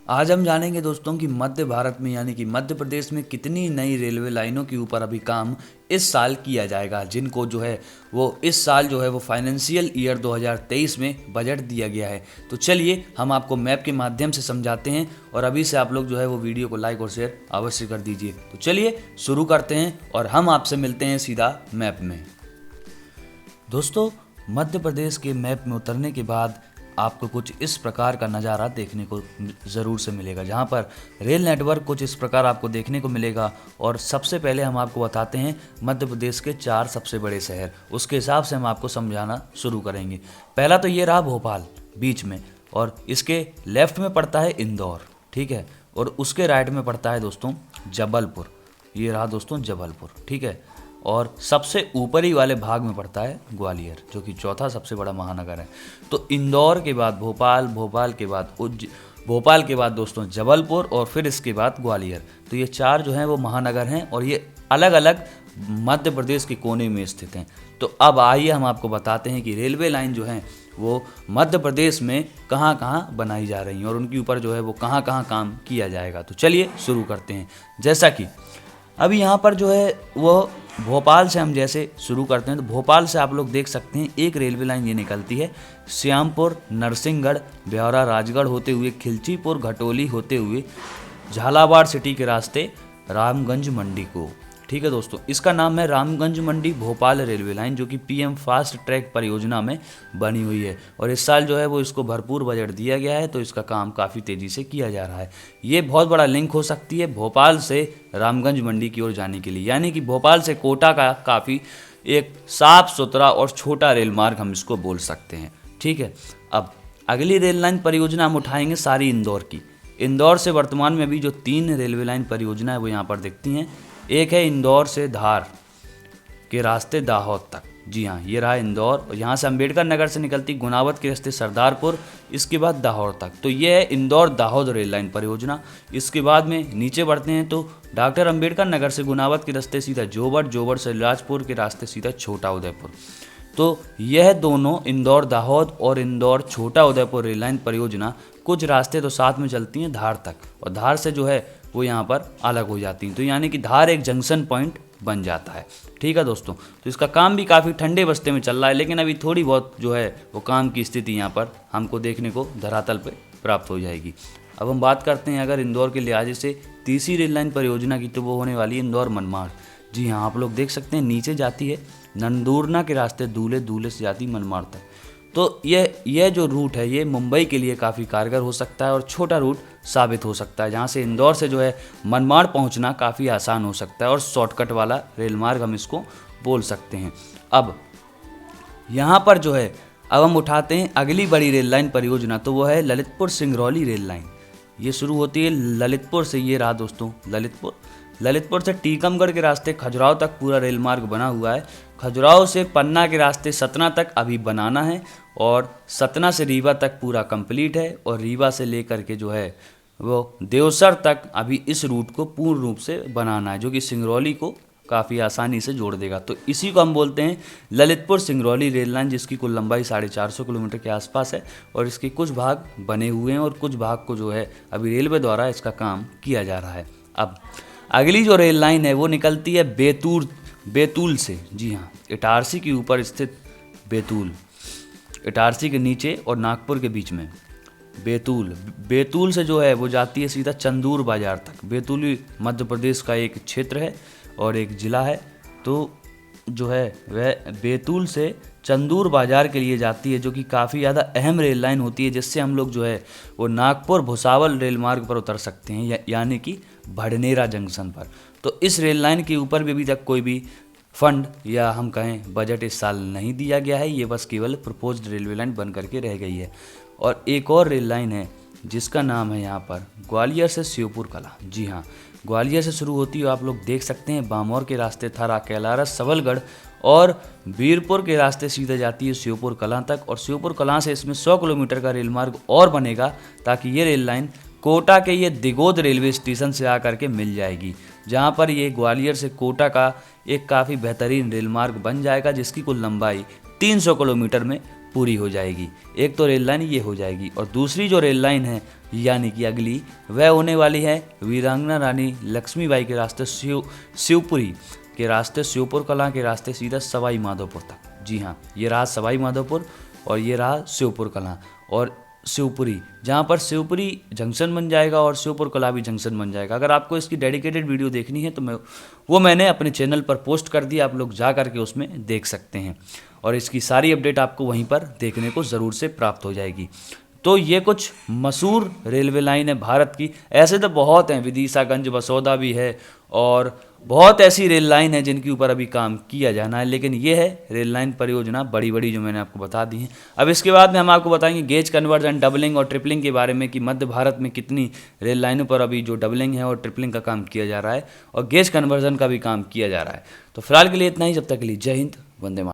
आज हम जानेंगे दोस्तों कि मध्य भारत में यानी कि मध्य प्रदेश में कितनी नई रेलवे लाइनों के ऊपर अभी काम इस साल किया जाएगा, जिनको जो है वो इस साल जो है वो फाइनेंशियल ईयर 2023 में बजट दिया गया है। तो चलिए हम आपको मैप के माध्यम से समझाते हैं और अभी से आप लोग जो है वो वीडियो को लाइक और शेयर अवश्य कर दीजिए। तो चलिए शुरू करते हैं और हम आपसे मिलते हैं सीधा मैप में। दोस्तों, मध्य प्रदेश के मैप में उतरने के बाद आपको कुछ इस प्रकार का नज़ारा देखने को ज़रूर से मिलेगा, जहाँ पर रेल नेटवर्क कुछ इस प्रकार आपको देखने को मिलेगा। और सबसे पहले हम आपको बताते हैं मध्य प्रदेश के 4 सबसे बड़े शहर, उसके हिसाब से हम आपको समझाना शुरू करेंगे। पहला तो ये रहा भोपाल बीच में, और इसके लेफ्ट में पड़ता है इंदौर, ठीक है, और उसके राइट में पड़ता है दोस्तों जबलपुर। ये रहा दोस्तों जबलपुर, ठीक है। और सबसे ऊपरी वाले भाग में पड़ता है ग्वालियर, जो कि चौथा सबसे बड़ा महानगर है। तो इंदौर के बाद भोपाल, भोपाल के बाद दोस्तों जबलपुर और फिर इसके बाद ग्वालियर। तो ये 4 जो हैं वो महानगर हैं और ये अलग अलग मध्य प्रदेश के कोने में स्थित हैं। तो अब आइए हम आपको बताते हैं कि रेलवे लाइन जो है वो मध्य प्रदेश में कहाँ कहाँ बनाई जा रही हैं और उनके ऊपर जो है वो कहाँ कहाँ काम किया जाएगा। तो चलिए शुरू करते हैं। जैसा कि अभी यहाँ पर जो है वो भोपाल से हम जैसे शुरू करते हैं, तो भोपाल से आप लोग देख सकते हैं एक रेलवे लाइन ये निकलती है श्यामपुर, नरसिंहगढ़, ब्यौरा, राजगढ़ होते हुए खिलचीपुर, घटोली होते हुए झालावाड़ सिटी के रास्ते रामगंज मंडी को। ठीक है दोस्तों, इसका नाम है रामगंज मंडी भोपाल रेलवे लाइन, जो कि पीएम फास्ट ट्रैक परियोजना में बनी हुई है। और इस साल जो है वो इसको भरपूर बजट दिया गया है, तो इसका काम काफ़ी तेज़ी से किया जा रहा है। ये बहुत बड़ा लिंक हो सकती है भोपाल से रामगंज मंडी की ओर जाने के लिए, यानी कि भोपाल से कोटा का काफ़ी एक साफ सुथरा और छोटा रेल मार्ग हम इसको बोल सकते हैं। ठीक है, अब अगली रेल लाइन परियोजना हम उठाएंगे सारी इंदौर की। इंदौर से वर्तमान में अभी जो 3 रेलवे लाइन परियोजना है वो यहाँ पर दिखती हैं। एक है इंदौर से धार के रास्ते दाहोद तक, जी हाँ, ये रहा इंदौर, और यहाँ से अंबेडकर नगर से निकलती गुनावत के रास्ते सरदारपुर, इसके बाद दाहोद तक। तो ये है इंदौर दाहोद रेल लाइन परियोजना। इसके बाद में नीचे बढ़ते हैं तो डॉक्टर अंबेडकर नगर से गुनावत के रास्ते सीधा जोबड़, जोबड़ से इलाजपुर के रास्ते सीधा छोटा उदयपुर। तो यह दोनों इंदौर दाहोद और इंदौर छोटा उदयपुर रेल लाइन परियोजना कुछ रास्ते तो साथ में चलती हैं धार तक, और धार से जो है वो यहाँ पर अलग हो जाती हैं। तो यानी कि धार एक जंक्शन पॉइंट बन जाता है। ठीक है दोस्तों, तो इसका काम भी काफ़ी ठंडे बस्ते में चल रहा है, लेकिन अभी थोड़ी बहुत जो है वो काम की स्थिति यहाँ पर हमको देखने को धरातल पर प्राप्त हो जाएगी। अब हम बात करते हैं अगर इंदौर के लिहाज से तीसरी रेल लाइन परियोजना की, तो वो होने वाली है इंदौर मनमाड़। जी हाँ, आप लोग देख सकते हैं नीचे जाती है नंदूरना के रास्ते दूल्हे, दूल्हे से जाती मनमाड़ तक। तो यह जो रूट है ये मुंबई के लिए काफ़ी कारगर हो सकता है और छोटा रूट साबित हो सकता है, जहाँ से इंदौर से जो है मनमाड़ पहुँचना काफ़ी आसान हो सकता है और शॉर्टकट वाला रेल मार्ग हम इसको बोल सकते हैं। अब यहाँ पर जो है अब हम उठाते हैं अगली बड़ी रेल लाइन परियोजना, तो वो है ललितपुर सिंगरौली रेल लाइन। ये शुरू होती है ललितपुर से, ये रहा दोस्तों ललितपुर से टीकमगढ़ के रास्ते खजुराहो तक पूरा रेल मार्ग बना हुआ है। खजुराहो से पन्ना के रास्ते सतना तक अभी बनाना है, और सतना से रीवा तक पूरा कंप्लीट है, और रीवा से लेकर के जो है वो देवसर तक अभी इस रूट को पूर्ण रूप से बनाना है, जो कि सिंगरौली को काफ़ी आसानी से जोड़ देगा। तो इसी को हम बोलते हैं ललितपुर सिंगरौली रेल लाइन, जिसकी कुल लंबाई 450 किलोमीटर के आसपास है, और इसके कुछ भाग बने हुए हैं और कुछ भाग को जो है अभी रेलवे द्वारा इसका काम किया जा रहा है। अब अगली जो रेल लाइन है वो निकलती है बैतूल से, जी हाँ, इटारसी के ऊपर स्थित बैतूल, इटारसी के नीचे और नागपुर के बीच में बैतूल से जो है वो जाती है सीधा चंदूर बाजार तक। बैतूल मध्य प्रदेश का एक क्षेत्र है और एक ज़िला है। तो जो है वह बैतूल से चंदूर बाजार के लिए जाती है, जो कि काफ़ी ज़्यादा अहम रेल लाइन होती है, जिससे हम लोग जो है वो नागपुर भुसावल रेल मार्ग पर उतर सकते हैं, यानी कि भड़नेरा जंक्शन पर। तो इस रेल लाइन के ऊपर भी अभी तक कोई भी फंड या हम कहें बजट इस साल नहीं दिया गया है, ये बस केवल प्रपोज्ड रेलवे लाइन बन करके रह गई है। और एक और रेल लाइन है जिसका नाम है यहाँ पर ग्वालियर से श्योपुर कला। जी हाँ, ग्वालियर से शुरू होती है, आप लोग देख सकते हैं बामौर के रास्ते थरा, कैलारस, सबलगढ़ और वीरपुर के रास्ते सीधे जाती है श्योपुर कलां तक, और श्योपुर कलां से इसमें 100 किलोमीटर का रेल मार्ग और बनेगा, ताकि ये रेल लाइन कोटा के ये दिगोद रेलवे स्टेशन से आकर के मिल जाएगी, जहाँ पर ये ग्वालियर से कोटा का एक काफ़ी बेहतरीन रेल मार्ग बन जाएगा, जिसकी कुल लंबाई 300 किलोमीटर में पूरी हो जाएगी। एक तो रेल लाइन ये हो जाएगी और दूसरी जो रेल लाइन है यानी कि अगली वह होने वाली है वीरांगना रानी लक्ष्मीबाई के रास्ते शिवपुरी के रास्ते, शिवपुर कलां के रास्ते सीधा सवाई माधोपुर तक। जी हाँ, ये रहा सवाई माधोपुर और ये रहा शिवपुर कलां और शिवपुरी, जहाँ पर शिवपुरी जंक्शन बन जाएगा और शिवपुर कलां भी जंक्शन बन जाएगा। अगर आपको इसकी डेडिकेटेड वीडियो देखनी है तो मैंने अपने चैनल पर पोस्ट कर दी, आप लोग जा करके उसमें देख सकते हैं और इसकी सारी अपडेट आपको वहीं पर देखने को ज़रूर से प्राप्त हो जाएगी। तो ये कुछ मशहूर रेलवे लाइन है भारत की। ऐसे तो बहुत हैं, विदिशागंज बसौदा भी है और बहुत ऐसी रेल लाइन है जिनके ऊपर अभी काम किया जाना है, लेकिन ये है रेल लाइन परियोजना बड़ी बड़ी जो मैंने आपको बता दी है। अब इसके बाद में हम आपको बताएंगे गेज कन्वर्जन, डबलिंग और ट्रिपलिंग के बारे में कि मध्य भारत में कितनी रेल लाइनों पर अभी जो डबलिंग है और ट्रिपलिंग का काम किया जा रहा है और गेज कन्वर्जन का भी काम किया जा रहा है। तो फिलहाल के लिए इतना ही, जब तक के लिए जय हिंद, वंदे मातरम।